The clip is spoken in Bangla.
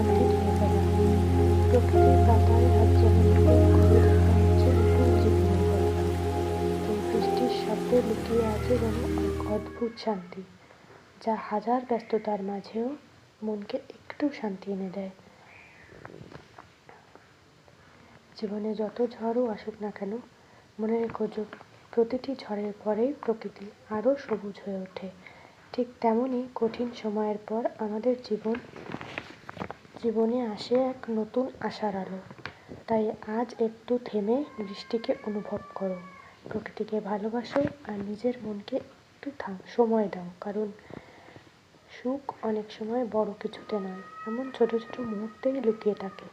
শান্তি দিয়ে ফেলে। প্রকৃতির পাতায় হাত যেন নতুন করে লেখা হচ্ছে নতুন জীবনের গল্প। এই বৃষ্টির শব্দে লুকিয়ে আছে যেন এক অদ্ভুত শান্তি, যা হাজার ব্যস্ততার মাঝেও মনকে একটু শান্তি এনে দেয়। জীবনে যত ঝড়ও আসুক না কেন, মনে রেখো প্রতিটি ঝড়ের পরেই প্রকৃতি আরও সবুজ হয়ে ওঠে। ঠিক তেমনই কঠিন সময়ের পর আমাদের জীবনে আসে এক নতুন আশার আলো। তাই আজ একটু থেমে বৃষ্টিকে অনুভব করো, প্রকৃতিকে ভালোবাসো আর নিজের মনকে একটু সময় দাও। কারণ সুখ অনেক সময় বড় কিছুতে নয়, এমন ছোট ছোট মুহূর্তেই লুকিয়ে থাকে।